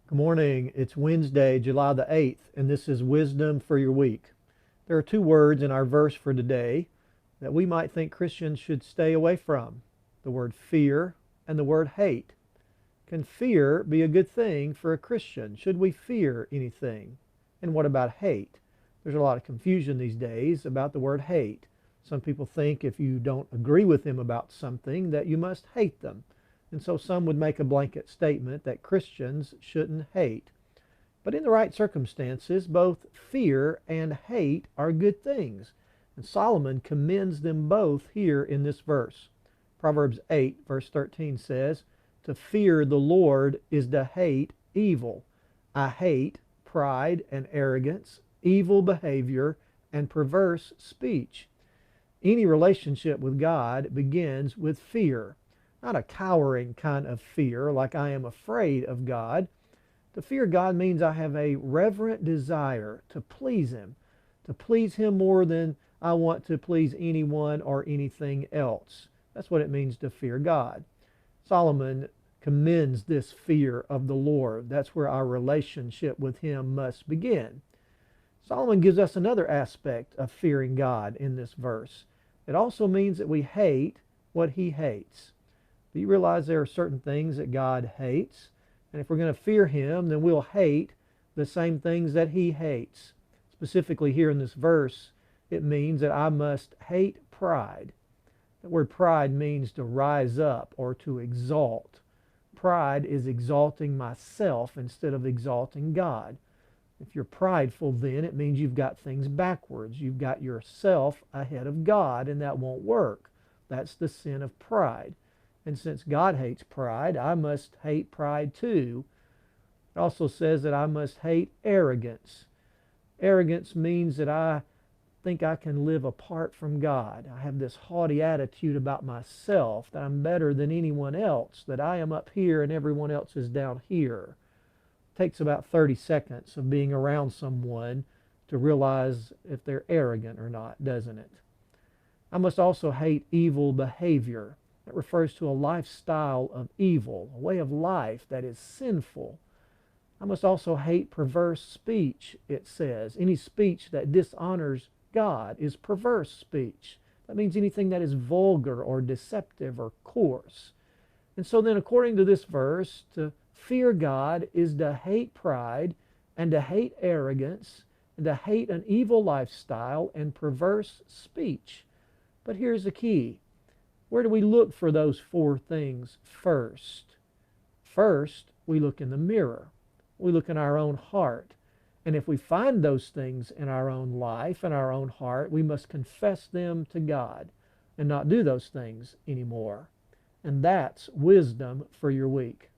Good morning. It's Wednesday, July the 8th, and this is Wisdom for Your Week. There are two words in our verse for today that we might think Christians should stay away from: the word fear and the word hate. Can fear be a good thing for a Christian? Should we fear anything? And what about hate? There's a lot of confusion these days about the word hate. Some people think if you don't agree with them about something that you must hate them. And so some would make a blanket statement that Christians shouldn't hate. But in the right circumstances, both fear and hate are good things. And Solomon commends them both here in this verse. Proverbs 8, verse 13 says, "To fear the Lord is to hate evil. I hate pride and arrogance, evil behavior, and perverse speech." Any relationship with God begins with fear. Not a cowering kind of fear, like I am afraid of God. To fear God means I have a reverent desire to please Him more than I want to please anyone or anything else. That's what it means to fear God. Solomon commends this fear of the Lord. That's where our relationship with Him must begin. Solomon gives us another aspect of fearing God in this verse. It also means that we hate what He hates. Do you realize there are certain things that God hates? And if we're going to fear Him, then we'll hate the same things that He hates. Specifically here in this verse, it means that I must hate pride. The word pride means to rise up or to exalt. Pride is exalting myself instead of exalting God. If you're prideful, then it means you've got things backwards. You've got yourself ahead of God, and that won't work. That's the sin of pride. And since God hates pride, I must hate pride too. It also says that I must hate arrogance. Arrogance means that I think I can live apart from God. I have this haughty attitude about myself, that I'm better than anyone else, that I am up here and everyone else is down here. It takes about 30 seconds of being around someone to realize if they're arrogant or not, doesn't it? I must also hate evil behavior. That refers to a lifestyle of evil, a way of life that is sinful. I must also hate perverse speech, it says. Any speech that dishonors God is perverse speech. That means anything that is vulgar or deceptive or coarse. And so then, according to this verse, to fear God is to hate pride and to hate arrogance and to hate an evil lifestyle and perverse speech. But here's the key. Where do we look for those four things first? First, we look in the mirror. We look in our own heart. And if we find those things in our own life and our own heart, we must confess them to God and not do those things anymore. And that's wisdom for your week.